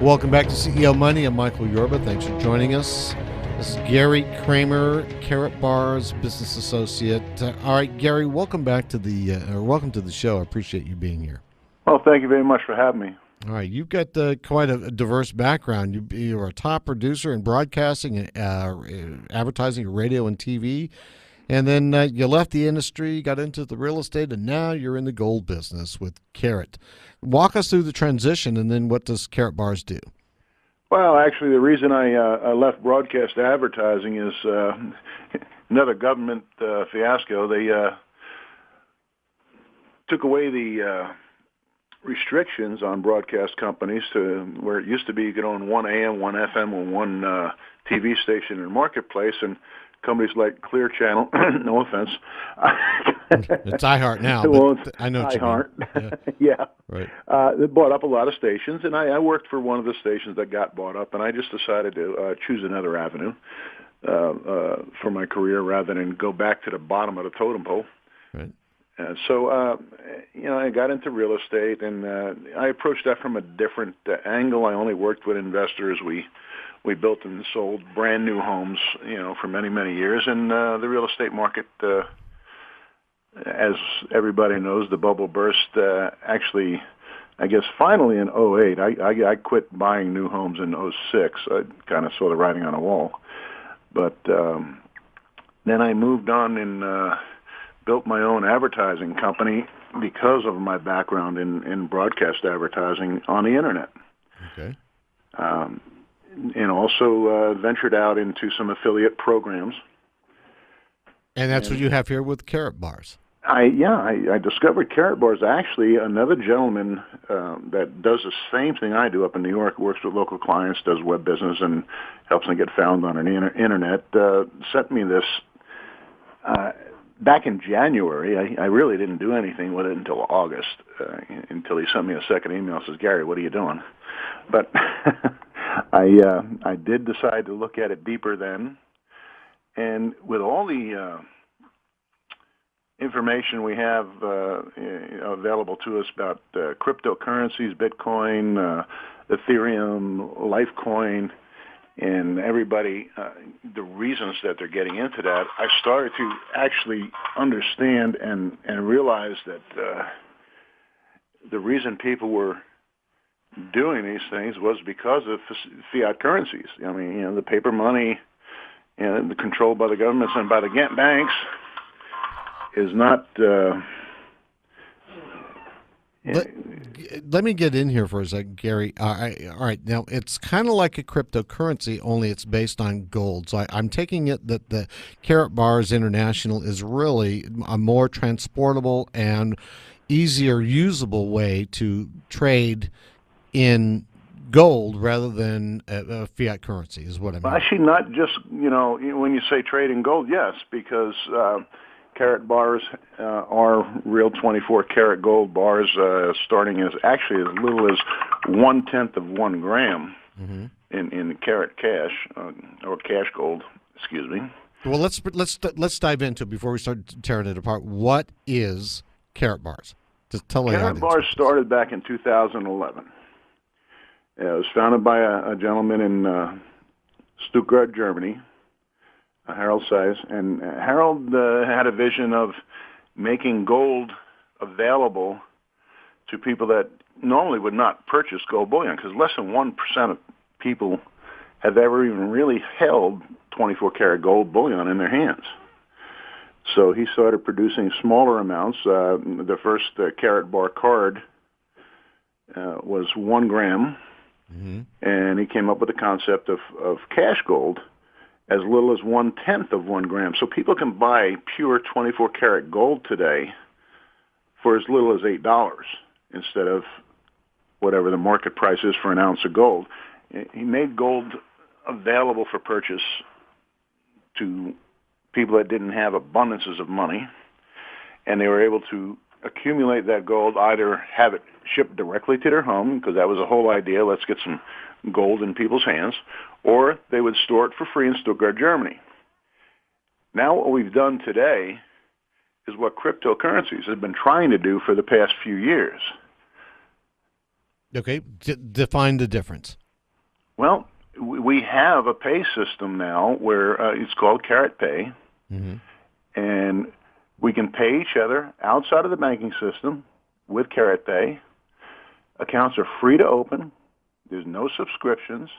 Welcome back to CEO Money. I'm Michael Yorba. Thanks for joining us. This is Gary Cramer, Karatbars business associate. All right, Gary, welcome back to welcome to the show. I appreciate you being here. Well, thank you very much for having me. All right, you've got quite a diverse background. You're a top producer in broadcasting, advertising, radio, and TV. And then you left the industry, got into the real estate, and now you're in the gold business with Karat. Walk us through the transition, and then what does Karatbars do? Well, actually, the reason I left broadcast advertising is another government fiasco. They took away the restrictions on broadcast companies to where it used to be you could own one AM, one FM, or one TV station in the marketplace, and companies like Clear Channel, no offense. It's iHeart now, but I know what iHeart. you mean. Yeah. Right. They bought up a lot of stations, and I worked for one of the stations that got bought up, and I just decided to choose another avenue for my career rather than go back to the bottom of the totem pole. Right. So, I got into real estate, and I approached that from a different angle. I only worked with investors. We built and sold brand new homes, for many, many years. And the real estate market, as everybody knows, the bubble burst actually, I guess, finally in '08. I quit buying new homes in '06. I kind of saw the writing on the wall. But then I moved on and built my own advertising company because of my background in broadcast advertising on the Internet. Okay. And also ventured out into some affiliate programs. And that's what you have here with Karatbars. I discovered Karatbars. Actually, another gentleman that does the same thing I do up in New York, works with local clients, does web business, and helps them get found on the Internet, sent me this back in January. I really didn't do anything with it until August, until he sent me a second email, says, "Gary, what are you doing?" But I did decide to look at it deeper then, and with all the information we have available to us about cryptocurrencies, Bitcoin, Ethereum, Litecoin, and everybody, the reasons that they're getting into that, I started to actually understand and realize that the reason people were doing these things was because of fiat currencies. I mean, the paper money, controlled by the governments and by the banks, is not. Let me get in here for a second, Gary. All right. Now, it's kind of like a cryptocurrency, only it's based on gold. So I'm taking it that the Karatbars International is really a more transportable and easier usable way to trade in gold rather than fiat currency, is what I mean. Actually, not just, when you say trade in gold, yes, because Karatbars are real 24-karat gold bars, starting as actually as little as 1/10 of 1 gram in carat cash or cash gold. Excuse me. Well, let's dive into it before we start tearing it apart. What is Karatbars? Just tell the audience. Karatbars started back in 2011. It was founded by a gentleman in Stuttgart, Germany, Harold Size, and Harold had a vision of making gold available to people that normally would not purchase gold bullion, because less than 1% of people have ever even really held 24-karat gold bullion in their hands. So he started producing smaller amounts. The first Karatbar card was 1 gram, and he came up with the concept of cash gold as little as 1/10 of 1 gram. So people can buy pure 24-karat gold today for as little as $8 instead of whatever the market price is for an ounce of gold. He made gold available for purchase to people that didn't have abundances of money, and they were able to accumulate that gold, either have it shipped directly to their home, because that was the whole idea, let's get some gold in people's hands, or they would store it for free in Stuttgart, Germany. Now what we've done today is what cryptocurrencies have been trying to do for the past few years. Okay, define the difference. Well, we have a pay system now where it's called Carat Pay, Mm-hmm. and we can pay each other outside of the banking system with Carat Pay. Accounts are free to open. There's no subscriptions.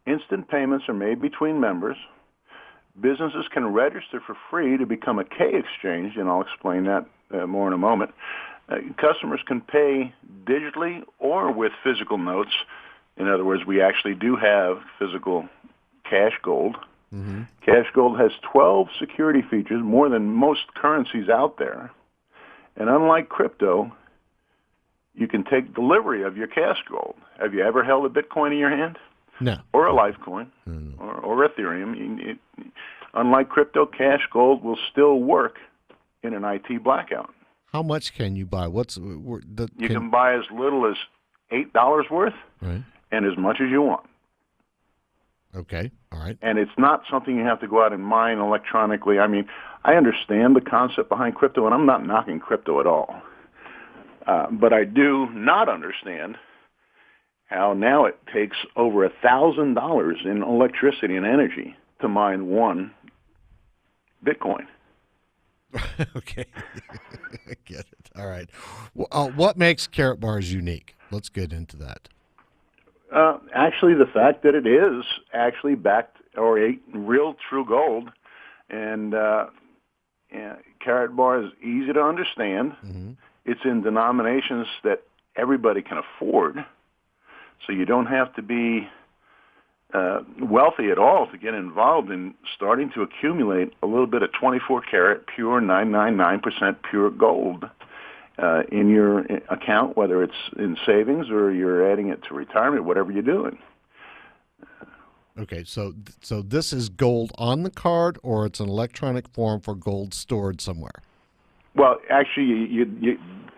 Instant payments are made between members. Businesses can register for free to become a K exchange, and I'll explain that more in a moment. Customers can pay digitally or with physical notes. In other words, we actually do have physical cash gold. Mm-hmm. Cash gold has 12 security features, more than most currencies out there. And unlike crypto, you can take delivery of your cash gold. Have you ever held a Bitcoin in your hand? No. Or a Litecoin? Mm-hmm. Or Ethereum? Unlike crypto, cash gold will still work in an IT blackout. How much can you buy? You can buy as little as $8 worth, right, and as much as you want. Okay, all right. And it's not something you have to go out and mine electronically. I mean, I understand the concept behind crypto, and I'm not knocking crypto at all. But I do not understand how now it takes over $1,000 in electricity and energy to mine one Bitcoin. Okay, I get it. All right. Well, what makes Karatbars unique? Let's get into that. Actually, the fact that it is actually backed or a real true gold, and Karatbar is easy to understand. Mm-hmm. It's in denominations that everybody can afford, so you don't have to be wealthy at all to get involved in starting to accumulate a little bit of 24 karat pure 999% pure gold in your account, whether it's in savings or you're adding it to retirement, whatever you're doing. Okay, so this is gold on the card, or it's an electronic form for gold stored somewhere? Well, actually,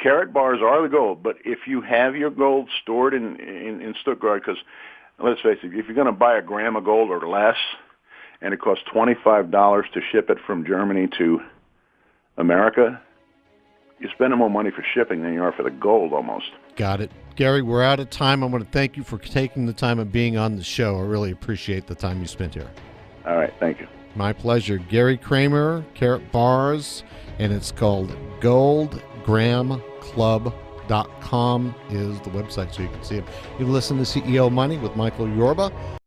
Karatbars are the gold, but if you have your gold stored in Stuttgart, because let's face it, if you're going to buy a gram of gold or less, and it costs $25 to ship it from Germany to America, you're spending more money for shipping than you are for the gold almost. Got it. Gary, we're out of time. I want to thank you for taking the time and being on the show. I really appreciate the time you spent here. All right, thank you. My pleasure. Gary Cramer, Karatbars, and it's called goldgramclub.com is the website, so you can see it. You listen to CEO Money with Michael Yorba.